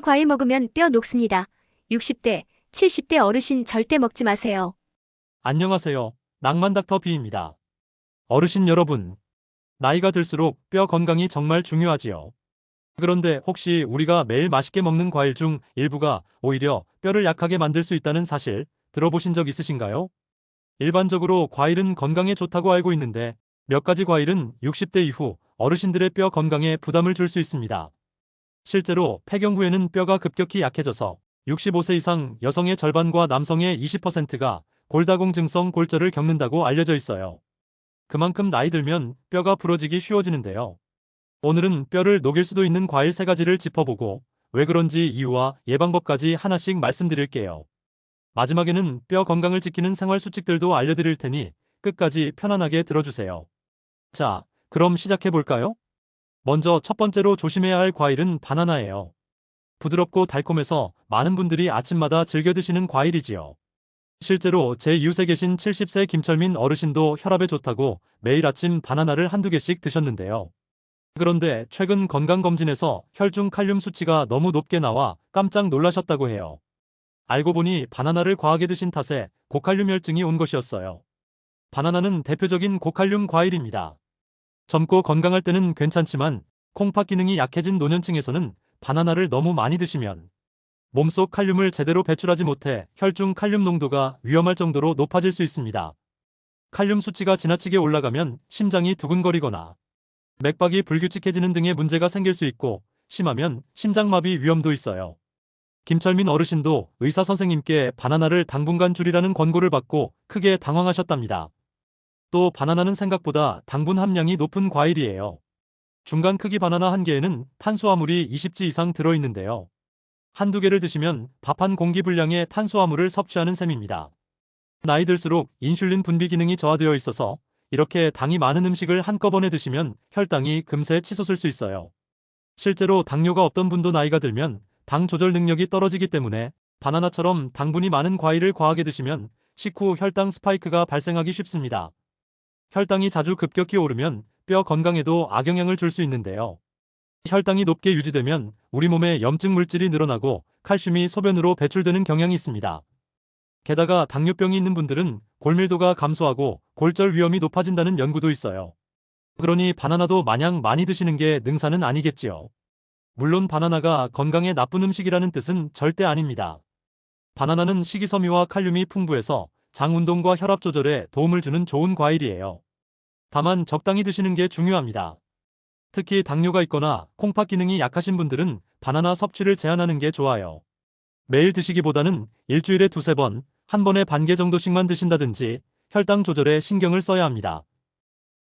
이 과일 먹으면 뼈 녹습니다. 60대, 70대 어르신 절대 먹지 마세요. 안녕하세요. 낭만 닥터 비입니다. 어르신 여러분, 나이가 들수록 뼈 건강이 정말 중요하지요. 그런데 혹시 우리가 매일 맛있게 먹는 과일 중 일부가 오히려 뼈를 약하게 만들 수 있다는 사실 들어보신 적 있으신가요? 일반적으로 과일은 건강에 좋다고 알고 있는데 몇 가지 과일은 60대 이후 어르신들의 뼈 건강에 부담을 줄 수 있습니다. 실제로 폐경 후에는 뼈가 급격히 약해져서 65세 이상 여성의 절반과 남성의 20%가 골다공증성 골절을 겪는다고 알려져 있어요. 그만큼 나이 들면 뼈가 부러지기 쉬워지는데요. 오늘은 뼈를 녹일 수도 있는 과일 3가지를 짚어보고 왜 그런지 이유와 예방법까지 하나씩 말씀드릴게요. 마지막에는 뼈 건강을 지키는 생활 수칙들도 알려드릴 테니 끝까지 편안하게 들어주세요. 자, 그럼 시작해볼까요? 먼저 첫 번째로 조심해야 할 과일은 바나나예요. 부드럽고 달콤해서 많은 분들이 아침마다 즐겨 드시는 과일이지요. 실제로 제 이웃에 계신 70세 김철민 어르신도 혈압에 좋다고 매일 아침 바나나를 한두 개씩 드셨는데요. 그런데 최근 건강검진에서 혈중 칼륨 수치가 너무 높게 나와 깜짝 놀라셨다고 해요. 알고 보니 바나나를 과하게 드신 탓에 고칼륨 혈증이 온 것이었어요. 바나나는 대표적인 고칼륨 과일입니다. 젊고 건강할 때는 괜찮지만 콩팥 기능이 약해진 노년층에서는 바나나를 너무 많이 드시면 몸속 칼륨을 제대로 배출하지 못해 혈중 칼륨 농도가 위험할 정도로 높아질 수 있습니다. 칼륨 수치가 지나치게 올라가면 심장이 두근거리거나 맥박이 불규칙해지는 등의 문제가 생길 수 있고 심하면 심장마비 위험도 있어요. 김철민 어르신도 의사 선생님께 바나나를 당분간 줄이라는 권고를 받고 크게 당황하셨답니다. 또 바나나는 생각보다 당분 함량이 높은 과일이에요. 중간 크기 바나나 한 개에는 탄수화물이 20지 이상 들어있는데요. 한두 개를 드시면 밥 한 공기 분량의 탄수화물을 섭취하는 셈입니다. 나이 들수록 인슐린 분비 기능이 저하되어 있어서 이렇게 당이 많은 음식을 한꺼번에 드시면 혈당이 금세 치솟을 수 있어요. 실제로 당뇨가 없던 분도 나이가 들면 당 조절 능력이 떨어지기 때문에 바나나처럼 당분이 많은 과일을 과하게 드시면 식후 혈당 스파이크가 발생하기 쉽습니다. 혈당이 자주 급격히 오르면 뼈 건강에도 악영향을 줄 수 있는데요. 혈당이 높게 유지되면 우리 몸에 염증 물질이 늘어나고 칼슘이 소변으로 배출되는 경향이 있습니다. 게다가 당뇨병이 있는 분들은 골밀도가 감소하고 골절 위험이 높아진다는 연구도 있어요. 그러니 바나나도 마냥 많이 드시는 게 능사는 아니겠지요. 물론 바나나가 건강에 나쁜 음식이라는 뜻은 절대 아닙니다. 바나나는 식이섬유와 칼륨이 풍부해서 장 운동과 혈압 조절에 도움을 주는 좋은 과일이에요. 다만 적당히 드시는 게 중요합니다. 특히 당뇨가 있거나 콩팥 기능이 약하신 분들은 바나나 섭취를 제한하는 게 좋아요. 매일 드시기보다는 일주일에 2~3번, 한 번에 반 개 정도씩만 드신다든지 혈당 조절에 신경을 써야 합니다.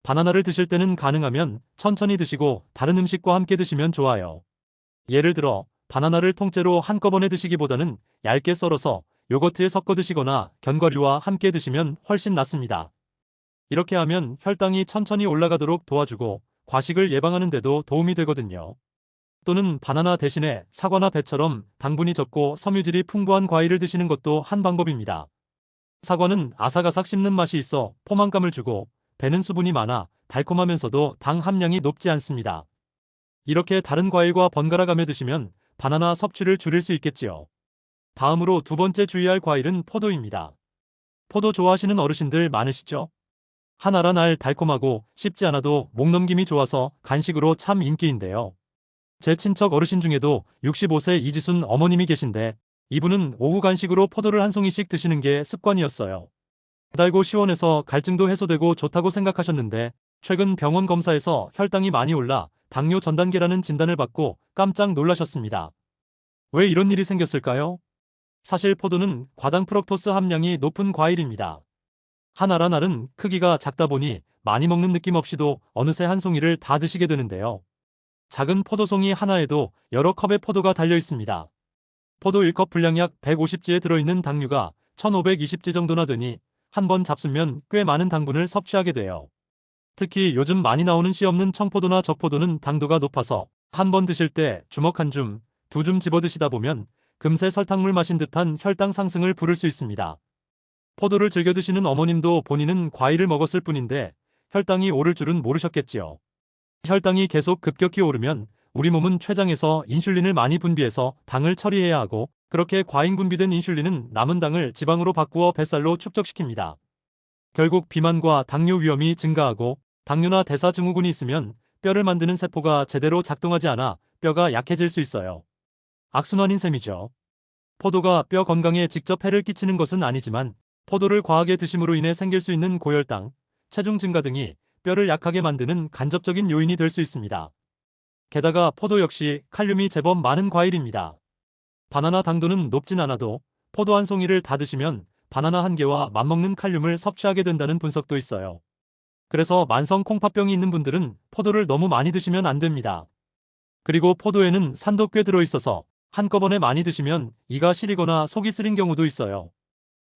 바나나를 드실 때는 가능하면 천천히 드시고 다른 음식과 함께 드시면 좋아요. 예를 들어 바나나를 통째로 한꺼번에 드시기보다는 얇게 썰어서 요거트에 섞어 드시거나 견과류와 함께 드시면 훨씬 낫습니다. 이렇게 하면 혈당이 천천히 올라가도록 도와주고 과식을 예방하는 데도 도움이 되거든요. 또는 바나나 대신에 사과나 배처럼 당분이 적고 섬유질이 풍부한 과일을 드시는 것도 한 방법입니다. 사과는 아삭아삭 씹는 맛이 있어 포만감을 주고 배는 수분이 많아 달콤하면서도 당 함량이 높지 않습니다. 이렇게 다른 과일과 번갈아 가며 드시면 바나나 섭취를 줄일 수 있겠지요. 다음으로 두 번째 주의할 과일은 포도입니다. 포도 좋아하시는 어르신들 많으시죠? 한 알 한 알 달콤하고 씹지 않아도 목 넘김이 좋아서 간식으로 참 인기인데요. 제 친척 어르신 중에도 65세 이지순 어머님이 계신데 이분은 오후 간식으로 포도를 한 송이씩 드시는 게 습관이었어요. 달고 시원해서 갈증도 해소되고 좋다고 생각하셨는데 최근 병원 검사에서 혈당이 많이 올라 당뇨 전 단계라는 진단을 받고 깜짝 놀라셨습니다. 왜 이런 일이 생겼을까요? 사실 포도는 과당 프럭토스 함량이 높은 과일입니다. 한 알 한 알은 크기가 작다 보니 많이 먹는 느낌 없이도 어느새 한 송이를 다 드시게 되는데요. 작은 포도송이 하나에도 여러 컵의 포도가 달려 있습니다. 포도 1컵 분량 약 150지에 들어있는 당류가 1520지 정도나 되니 한 번 잡수면 꽤 많은 당분을 섭취하게 돼요. 특히 요즘 많이 나오는 씨 없는 청포도나 적포도는 당도가 높아서 한 번 드실 때 주먹 한 줌, 2줌 집어 드시다 보면 금세 설탕물 마신 듯한 혈당 상승을 부를 수 있습니다. 포도를 즐겨 드시는 어머님도 본인은 과일을 먹었을 뿐인데 혈당이 오를 줄은 모르셨겠지요. 혈당이 계속 급격히 오르면 우리 몸은 췌장에서 인슐린을 많이 분비해서 당을 처리해야 하고, 그렇게 과잉 분비된 인슐린은 남은 당을 지방으로 바꾸어 뱃살로 축적시킵니다. 결국 비만과 당뇨 위험이 증가하고, 당뇨나 대사증후군이 있으면 뼈를 만드는 세포가 제대로 작동하지 않아 뼈가 약해질 수 있어요. 악순환인 셈이죠. 포도가 뼈 건강에 직접 해를 끼치는 것은 아니지만, 포도를 과하게 드심으로 인해 생길 수 있는 고혈당, 체중 증가 등이 뼈를 약하게 만드는 간접적인 요인이 될 수 있습니다. 게다가 포도 역시 칼륨이 제법 많은 과일입니다. 바나나 당도는 높진 않아도 포도 한 송이를 다 드시면 바나나 한 개와 맞먹는 칼륨을 섭취하게 된다는 분석도 있어요. 그래서 만성 콩팥병이 있는 분들은 포도를 너무 많이 드시면 안 됩니다. 그리고 포도에는 산도 꽤 들어있어서 한꺼번에 많이 드시면 이가 시리거나 속이 쓰린 경우도 있어요.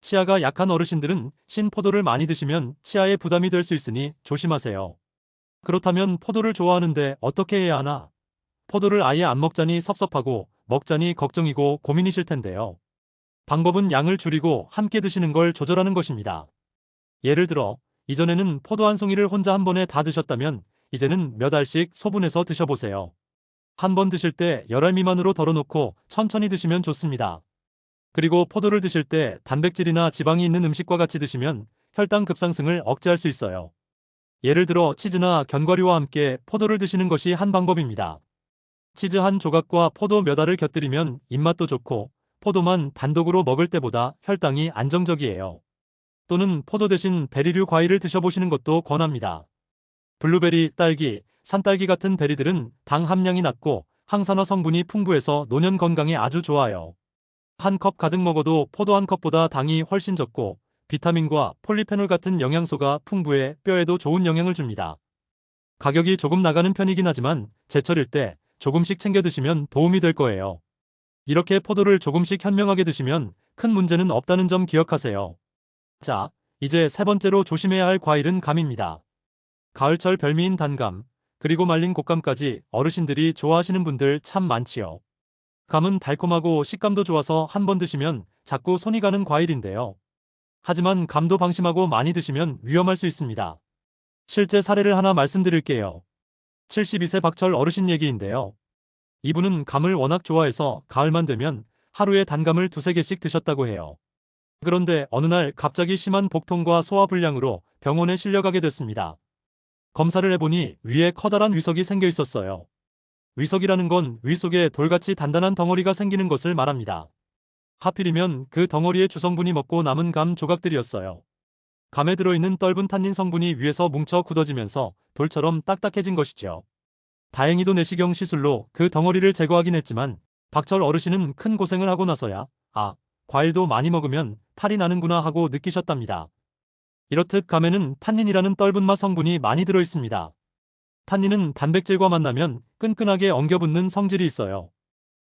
치아가 약한 어르신들은 신포도를 많이 드시면 치아에 부담이 될 수 있으니 조심하세요. 그렇다면 포도를 좋아하는데 어떻게 해야 하나? 포도를 아예 안 먹자니 섭섭하고 먹자니 걱정이고 고민이실 텐데요. 방법은 양을 줄이고 함께 드시는 걸 조절하는 것입니다. 예를 들어 이전에는 포도 한 송이를 혼자 한 번에 다 드셨다면 이제는 몇 알씩 소분해서 드셔보세요. 한 번 드실 때 10알 미만으로 덜어놓고 천천히 드시면 좋습니다. 그리고 포도를 드실 때 단백질이나 지방이 있는 음식과 같이 드시면 혈당 급상승을 억제할 수 있어요. 예를 들어 치즈나 견과류와 함께 포도를 드시는 것이 한 방법입니다. 치즈 한 조각과 포도 몇 알을 곁들이면 입맛도 좋고 포도만 단독으로 먹을 때보다 혈당이 안정적이에요. 또는 포도 대신 베리류 과일을 드셔보시는 것도 권합니다. 블루베리, 딸기, 산딸기 같은 베리들은 당 함량이 낮고 항산화 성분이 풍부해서 노년 건강에 아주 좋아요. 한 컵 가득 먹어도 포도 한 컵보다 당이 훨씬 적고 비타민과 폴리페놀 같은 영양소가 풍부해 뼈에도 좋은 영향을 줍니다. 가격이 조금 나가는 편이긴 하지만 제철일 때 조금씩 챙겨 드시면 도움이 될 거예요. 이렇게 포도를 조금씩 현명하게 드시면 큰 문제는 없다는 점 기억하세요. 자, 이제 세 번째로 조심해야 할 과일은 감입니다. 가을철 별미인 단감, 그리고 말린 곶감까지 어르신들이 좋아하시는 분들 참 많지요. 감은 달콤하고 식감도 좋아서 한 번 드시면 자꾸 손이 가는 과일인데요. 하지만 감도 방심하고 많이 드시면 위험할 수 있습니다. 실제 사례를 하나 말씀드릴게요. 72세 박철 어르신 얘기인데요. 이분은 감을 워낙 좋아해서 가을만 되면 하루에 단감을 두세 개씩 드셨다고 해요. 그런데 어느 날 갑자기 심한 복통과 소화불량으로 병원에 실려가게 됐습니다. 검사를 해보니 위에 커다란 위석이 생겨 있었어요. 위석이라는 건 위 속에 돌같이 단단한 덩어리가 생기는 것을 말합니다. 하필이면 그 덩어리의 주성분이 먹고 남은 감 조각들이었어요. 감에 들어있는 떫은 탄닌 성분이 위에서 뭉쳐 굳어지면서 돌처럼 딱딱해진 것이죠. 다행히도 내시경 시술로 그 덩어리를 제거하긴 했지만 박철 어르신은 큰 고생을 하고 나서야 과일도 많이 먹으면 탈이 나는구나 하고 느끼셨답니다. 이렇듯 감에는 탄닌이라는 떫은 맛 성분이 많이 들어있습니다. 탄닌은 단백질과 만나면 끈끈하게 엉겨붙는 성질이 있어요.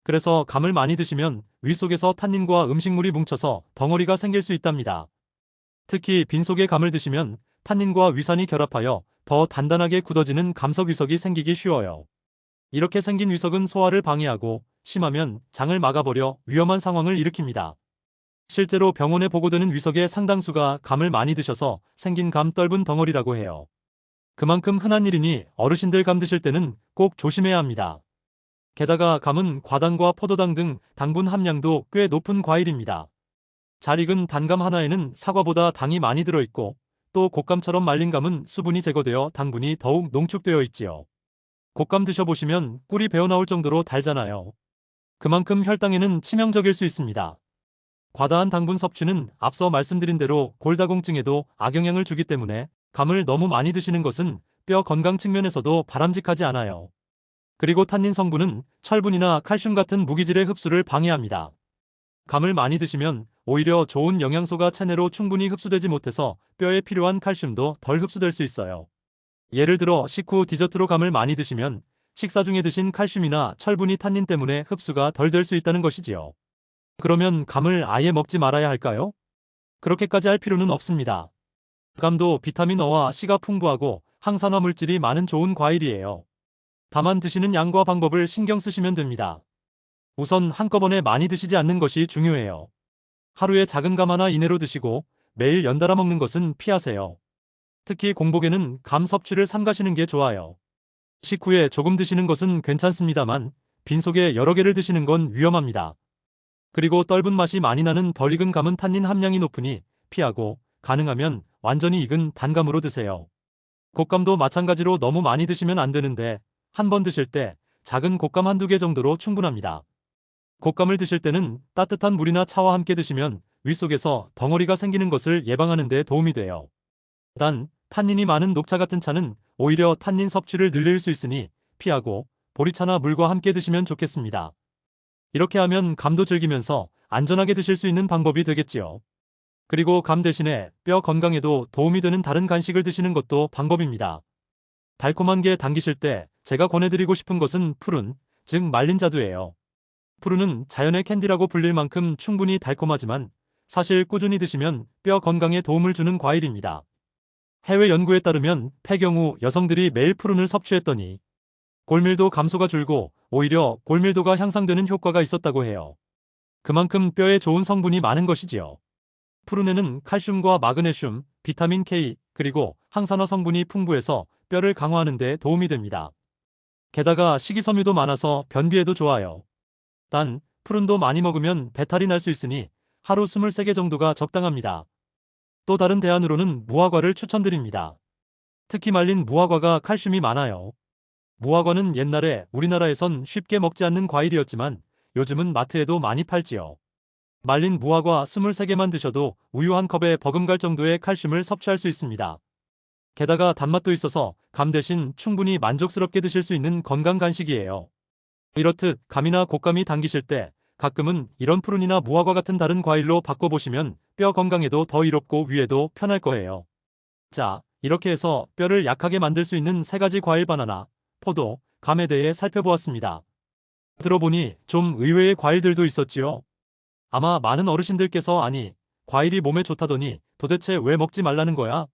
그래서 감을 많이 드시면 위 속에서 탄닌과 음식물이 뭉쳐서 덩어리가 생길 수 있답니다. 특히 빈속에 감을 드시면 탄닌과 위산이 결합하여 더 단단하게 굳어지는 감석 위석이 생기기 쉬워요. 이렇게 생긴 위석은 소화를 방해하고 심하면 장을 막아버려 위험한 상황을 일으킵니다. 실제로 병원에 보고되는 위석의 상당수가 감을 많이 드셔서 생긴 감 떫은 덩어리라고 해요. 그만큼 흔한 일이니 어르신들 감 드실 때는 꼭 조심해야 합니다. 게다가 감은 과당과 포도당 등 당분 함량도 꽤 높은 과일입니다. 잘 익은 단감 하나에는 사과보다 당이 많이 들어있고 또 곶감처럼 말린 감은 수분이 제거되어 당분이 더욱 농축되어 있지요. 곶감 드셔보시면 꿀이 배어나올 정도로 달잖아요. 그만큼 혈당에는 치명적일 수 있습니다. 과다한 당분 섭취는 앞서 말씀드린 대로 골다공증에도 악영향을 주기 때문에 감을 너무 많이 드시는 것은 뼈 건강 측면에서도 바람직하지 않아요. 그리고 탄닌 성분은 철분이나 칼슘 같은 무기질의 흡수를 방해합니다. 감을 많이 드시면 오히려 좋은 영양소가 체내로 충분히 흡수되지 못해서 뼈에 필요한 칼슘도 덜 흡수될 수 있어요. 예를 들어 식후 디저트로 감을 많이 드시면 식사 중에 드신 칼슘이나 철분이 탄닌 때문에 흡수가 덜 될 수 있다는 것이지요. 그러면 감을 아예 먹지 말아야 할까요? 그렇게까지 할 필요는 없습니다. 감도 비타민 O와 C가 풍부하고 항산화 물질이 많은 좋은 과일이에요. 다만 드시는 양과 방법을 신경 쓰시면 됩니다. 우선 한꺼번에 많이 드시지 않는 것이 중요해요. 하루에 작은 감 하나 이내로 드시고 매일 연달아 먹는 것은 피하세요. 특히 공복에는 감 섭취를 삼가시는 게 좋아요. 식후에 조금 드시는 것은 괜찮습니다만 빈속에 여러 개를 드시는 건 위험합니다. 그리고 떫은 맛이 많이 나는 덜 익은 감은 탄닌 함량이 높으니 피하고 가능하면 완전히 익은 단감으로 드세요. 곶감도 마찬가지로 너무 많이 드시면 안 되는데 한 번 드실 때 작은 곶감 한두 개 정도로 충분합니다. 곶감을 드실 때는 따뜻한 물이나 차와 함께 드시면 윗속에서 덩어리가 생기는 것을 예방하는 데 도움이 돼요. 단, 탄닌이 많은 녹차 같은 차는 오히려 탄닌 섭취를 늘릴 수 있으니 피하고 보리차나 물과 함께 드시면 좋겠습니다. 이렇게 하면 감도 즐기면서 안전하게 드실 수 있는 방법이 되겠지요. 그리고 감 대신에 뼈 건강에도 도움이 되는 다른 간식을 드시는 것도 방법입니다. 달콤한 게 당기실 때 제가 권해드리고 싶은 것은 푸른, 즉 말린 자두예요. 푸른은 자연의 캔디라고 불릴 만큼 충분히 달콤하지만 사실 꾸준히 드시면 뼈 건강에 도움을 주는 과일입니다. 해외 연구에 따르면 폐경 후 여성들이 매일 푸른을 섭취했더니 골밀도 감소가 줄고 오히려 골밀도가 향상되는 효과가 있었다고 해요. 그만큼 뼈에 좋은 성분이 많은 것이지요. 푸른에는 칼슘과 마그네슘, 비타민 K, 그리고 항산화 성분이 풍부해서 뼈를 강화하는 데 도움이 됩니다. 게다가 식이섬유도 많아서 변비에도 좋아요. 단, 푸른도 많이 먹으면 배탈이 날 수 있으니 하루 23개 정도가 적당합니다. 또 다른 대안으로는 무화과를 추천드립니다. 특히 말린 무화과가 칼슘이 많아요. 무화과는 옛날에 우리나라에선 쉽게 먹지 않는 과일이었지만 요즘은 마트에도 많이 팔지요. 말린 무화과 23개만 드셔도 우유 한 컵에 버금갈 정도의 칼슘을 섭취할 수 있습니다. 게다가 단맛도 있어서 감 대신 충분히 만족스럽게 드실 수 있는 건강 간식이에요. 이렇듯 감이나 곶감이 당기실 때 가끔은 이런 푸른이나 무화과 같은 다른 과일로 바꿔보시면 뼈 건강에도 더 이롭고 위에도 편할 거예요. 자, 이렇게 해서 뼈를 약하게 만들 수 있는 3가지 과일 바나나, 포도, 감에 대해 살펴보았습니다. 들어보니 좀 의외의 과일들도 있었지요. 아마 많은 어르신들께서 아니, 과일이 몸에 좋다더니 도대체 왜 먹지 말라는 거야?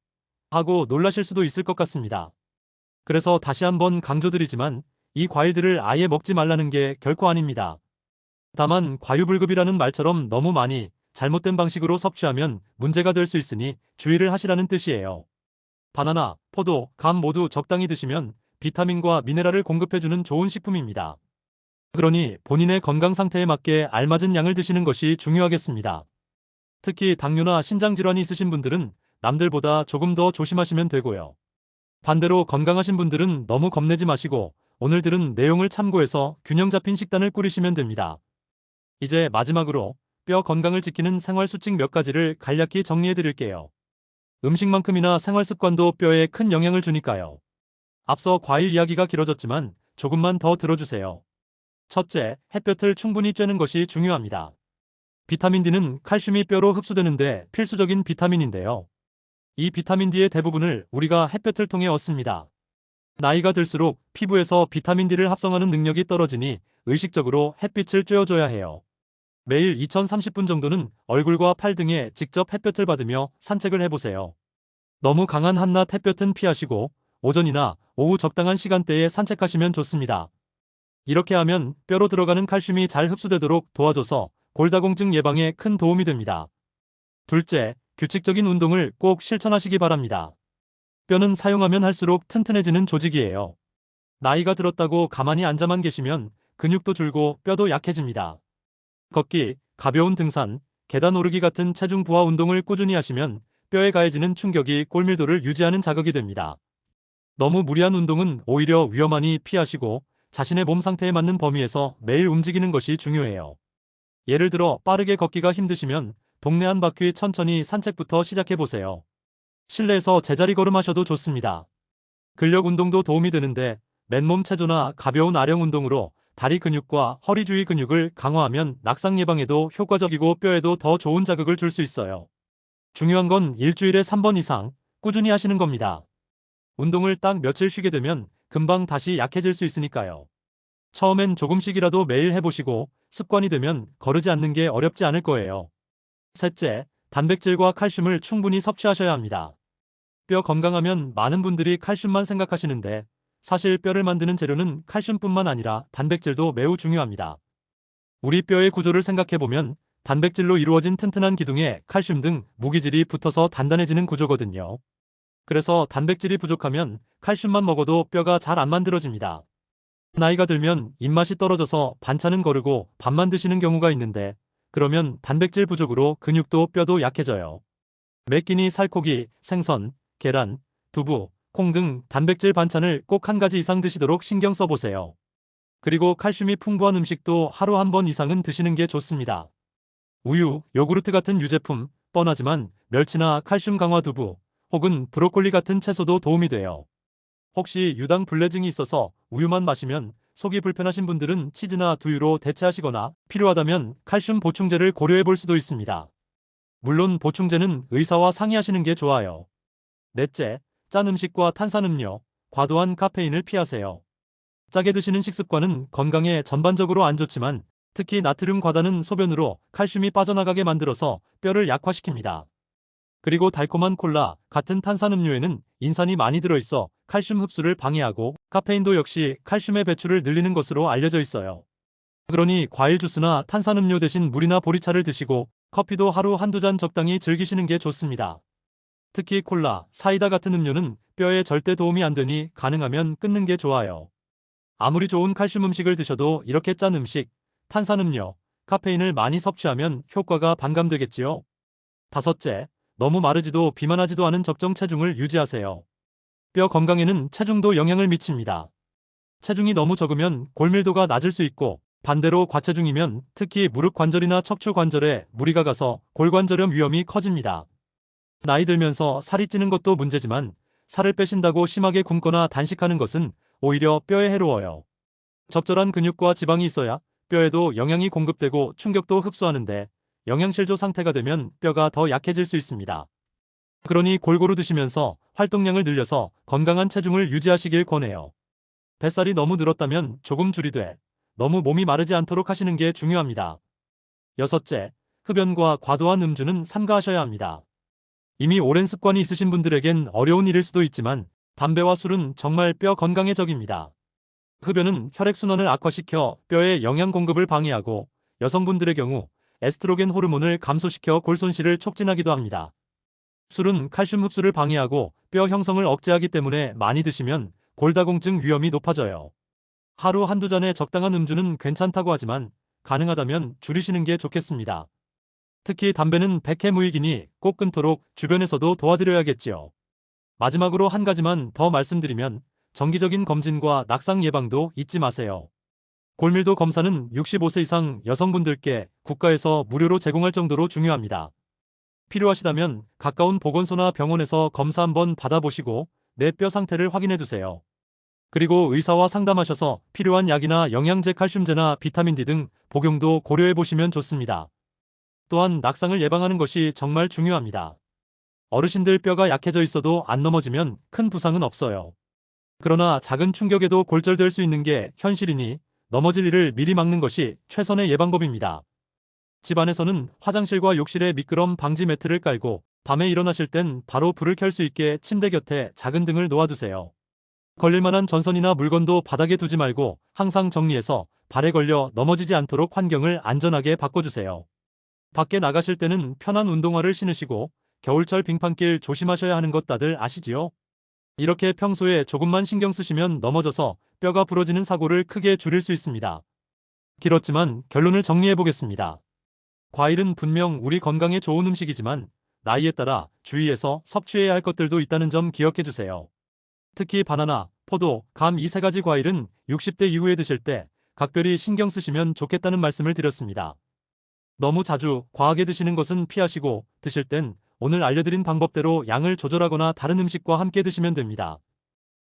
하고 놀라실 수도 있을 것 같습니다. 그래서 다시 한번 강조드리지만 이 과일들을 아예 먹지 말라는 게 결코 아닙니다. 다만 과유불급이라는 말처럼 너무 많이 잘못된 방식으로 섭취하면 문제가 될 수 있으니 주의를 하시라는 뜻이에요. 바나나, 포도, 감 모두 적당히 드시면 비타민과 미네랄을 공급해주는 좋은 식품입니다. 그러니 본인의 건강 상태에 맞게 알맞은 양을 드시는 것이 중요하겠습니다. 특히 당뇨나 신장질환이 있으신 분들은 남들보다 조금 더 조심하시면 되고요. 반대로 건강하신 분들은 너무 겁내지 마시고 오늘 들은 내용을 참고해서 균형 잡힌 식단을 꾸리시면 됩니다. 이제 마지막으로 뼈 건강을 지키는 생활 수칙 몇 가지를 간략히 정리해 드릴게요. 음식만큼이나 생활 습관도 뼈에 큰 영향을 주니까요. 앞서 과일 이야기가 길어졌지만 조금만 더 들어주세요. 첫째, 햇볕을 충분히 쬐는 것이 중요합니다. 비타민 D는 칼슘이 뼈로 흡수되는데 필수적인 비타민인데요. 이 비타민 D의 대부분을 우리가 햇볕을 통해 얻습니다. 나이가 들수록 피부에서 비타민 D를 합성하는 능력이 떨어지니 의식적으로 햇빛을 쬐어줘야 해요. 매일 2030분 정도는 얼굴과 팔 등에 직접 햇볕을 받으며 산책을 해보세요. 너무 강한 한낮 햇볕은 피하시고 오전이나 오후 적당한 시간대에 산책하시면 좋습니다. 이렇게 하면 뼈로 들어가는 칼슘이 잘 흡수되도록 도와줘서 골다공증 예방에 큰 도움이 됩니다. 둘째, 규칙적인 운동을 꼭 실천하시기 바랍니다. 뼈는 사용하면 할수록 튼튼해지는 조직이에요. 나이가 들었다고 가만히 앉아만 계시면 근육도 줄고 뼈도 약해집니다. 걷기, 가벼운 등산, 계단 오르기 같은 체중 부하 운동을 꾸준히 하시면 뼈에 가해지는 충격이 골밀도를 유지하는 자극이 됩니다. 너무 무리한 운동은 오히려 위험하니 피하시고 자신의 몸 상태에 맞는 범위에서 매일 움직이는 것이 중요해요. 예를 들어 빠르게 걷기가 힘드시면 동네 한 바퀴 천천히 산책부터 시작해보세요. 실내에서 제자리 걸음하셔도 좋습니다. 근력 운동도 도움이 되는데 맨몸 체조나 가벼운 아령 운동으로 다리 근육과 허리 주위 근육을 강화하면 낙상 예방에도 효과적이고 뼈에도 더 좋은 자극을 줄 수 있어요. 중요한 건 일주일에 3번 이상 꾸준히 하시는 겁니다. 운동을 딱 며칠 쉬게 되면 금방 다시 약해질 수 있으니까요. 처음엔 조금씩이라도 매일 해보시고 습관이 되면 거르지 않는 게 어렵지 않을 거예요. 셋째, 단백질과 칼슘을 충분히 섭취하셔야 합니다. 뼈 건강하면 많은 분들이 칼슘만 생각하시는데 사실 뼈를 만드는 재료는 칼슘뿐만 아니라 단백질도 매우 중요합니다. 우리 뼈의 구조를 생각해보면 단백질로 이루어진 튼튼한 기둥에 칼슘 등 무기질이 붙어서 단단해지는 구조거든요. 그래서 단백질이 부족하면 칼슘만 먹어도 뼈가 잘 안 만들어집니다. 나이가 들면 입맛이 떨어져서 반찬은 거르고 밥만 드시는 경우가 있는데 그러면 단백질 부족으로 근육도 뼈도 약해져요. 매 끼니 살코기, 생선, 계란, 두부, 콩 등 단백질 반찬을 꼭 한 가지 이상 드시도록 신경 써보세요. 그리고 칼슘이 풍부한 음식도 하루 한 번 이상은 드시는 게 좋습니다. 우유, 요구르트 같은 유제품, 뻔하지만 멸치나 칼슘 강화 두부, 혹은 브로콜리 같은 채소도 도움이 돼요. 혹시 유당 불내증이 있어서 우유만 마시면 속이 불편하신 분들은 치즈나 두유로 대체하시거나 필요하다면 칼슘 보충제를 고려해 볼 수도 있습니다. 물론 보충제는 의사와 상의하시는 게 좋아요. 넷째, 짠 음식과 탄산음료, 과도한 카페인을 피하세요. 짜게 드시는 식습관은 건강에 전반적으로 안 좋지만 특히 나트륨 과다는 소변으로 칼슘이 빠져나가게 만들어서 뼈를 약화시킵니다. 그리고 달콤한 콜라 같은 탄산음료에는 인산이 많이 들어있어 칼슘 흡수를 방해하고 카페인도 역시 칼슘의 배출을 늘리는 것으로 알려져 있어요. 그러니 과일 주스나 탄산음료 대신 물이나 보리차를 드시고 커피도 하루 한두 잔 적당히 즐기시는 게 좋습니다. 특히 콜라, 사이다 같은 음료는 뼈에 절대 도움이 안 되니 가능하면 끊는 게 좋아요. 아무리 좋은 칼슘 음식을 드셔도 이렇게 짠 음식, 탄산음료, 카페인을 많이 섭취하면 효과가 반감되겠지요. 다섯째, 너무 마르지도 비만하지도 않은 적정 체중을 유지하세요. 뼈 건강에는 체중도 영향을 미칩니다. 체중이 너무 적으면 골밀도가 낮을 수 있고 반대로 과체중이면 특히 무릎 관절이나 척추 관절에 무리가 가서 골관절염 위험이 커집니다. 나이 들면서 살이 찌는 것도 문제지만 살을 빼신다고 심하게 굶거나 단식하는 것은 오히려 뼈에 해로워요. 적절한 근육과 지방이 있어야 뼈에도 영양이 공급되고 충격도 흡수하는데 영양실조 상태가 되면 뼈가 더 약해질 수 있습니다. 그러니 골고루 드시면서 활동량을 늘려서 건강한 체중을 유지하시길 권해요. 뱃살이 너무 늘었다면 조금 줄이되 너무 몸이 마르지 않도록 하시는 게 중요합니다. 여섯째, 흡연과 과도한 음주는 삼가하셔야 합니다. 이미 오랜 습관이 있으신 분들에겐 어려운 일일 수도 있지만 담배와 술은 정말 뼈 건강에 적입니다. 흡연은 혈액순환을 악화시켜 뼈의 영양 공급을 방해하고 여성분들의 경우 에스트로겐 호르몬을 감소시켜 골 손실을 촉진하기도 합니다. 술은 칼슘 흡수를 방해하고 뼈 형성을 억제하기 때문에 많이 드시면 골다공증 위험이 높아져요. 하루 한두 잔의 적당한 음주는 괜찮다고 하지만 가능하다면 줄이시는 게 좋겠습니다. 특히 담배는 백해무익이니 꼭 끊도록 주변에서도 도와드려야겠지요. 마지막으로 한 가지만 더 말씀드리면 정기적인 검진과 낙상 예방도 잊지 마세요. 골밀도 검사는 65세 이상 여성분들께 국가에서 무료로 제공할 정도로 중요합니다. 필요하시다면 가까운 보건소나 병원에서 검사 한번 받아보시고 내 뼈 상태를 확인해 두세요. 그리고 의사와 상담하셔서 필요한 약이나 영양제, 칼슘제나 비타민 D 등 복용도 고려해 보시면 좋습니다. 또한 낙상을 예방하는 것이 정말 중요합니다. 어르신들 뼈가 약해져 있어도 안 넘어지면 큰 부상은 없어요. 그러나 작은 충격에도 골절될 수 있는 게 현실이니 넘어질 일을 미리 막는 것이 최선의 예방법입니다. 집안에서는 화장실과 욕실에 미끄럼 방지 매트를 깔고 밤에 일어나실 땐 바로 불을 켤 수 있게 침대 곁에 작은 등을 놓아두세요. 걸릴만한 전선이나 물건도 바닥에 두지 말고 항상 정리해서 발에 걸려 넘어지지 않도록 환경을 안전하게 바꿔주세요. 밖에 나가실 때는 편한 운동화를 신으시고 겨울철 빙판길 조심하셔야 하는 것 다들 아시지요? 이렇게 평소에 조금만 신경 쓰시면 넘어져서 뼈가 부러지는 사고를 크게 줄일 수 있습니다. 길었지만 결론을 정리해 보겠습니다. 과일은 분명 우리 건강에 좋은 음식이지만 나이에 따라 주의해서 섭취해야 할 것들도 있다는 점 기억해 주세요. 특히 바나나, 포도, 감 이 세 가지 과일은 60대 이후에 드실 때 각별히 신경 쓰시면 좋겠다는 말씀을 드렸습니다. 너무 자주 과하게 드시는 것은 피하시고 드실 땐 오늘 알려드린 방법대로 양을 조절하거나 다른 음식과 함께 드시면 됩니다.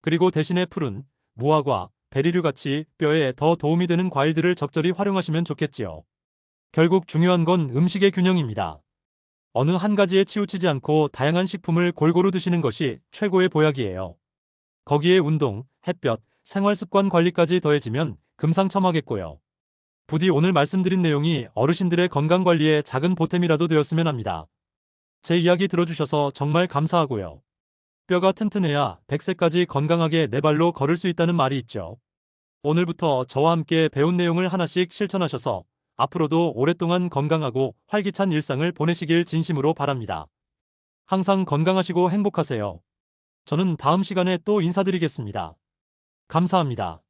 그리고 대신에 푸른 무화과, 베리류 같이 뼈에 더 도움이 되는 과일들을 적절히 활용하시면 좋겠지요. 결국 중요한 건 음식의 균형입니다. 어느 한 가지에 치우치지 않고 다양한 식품을 골고루 드시는 것이 최고의 보약이에요. 거기에 운동, 햇볕, 생활습관 관리까지 더해지면 금상첨화겠고요. 부디 오늘 말씀드린 내용이 어르신들의 건강관리에 작은 보탬이라도 되었으면 합니다. 제 이야기 들어주셔서 정말 감사하고요. 뼈가 튼튼해야 100세까지 건강하게 네 발로 걸을 수 있다는 말이 있죠. 오늘부터 저와 함께 배운 내용을 하나씩 실천하셔서 앞으로도 오랫동안 건강하고 활기찬 일상을 보내시길 진심으로 바랍니다. 항상 건강하시고 행복하세요. 저는 다음 시간에 또 인사드리겠습니다. 감사합니다.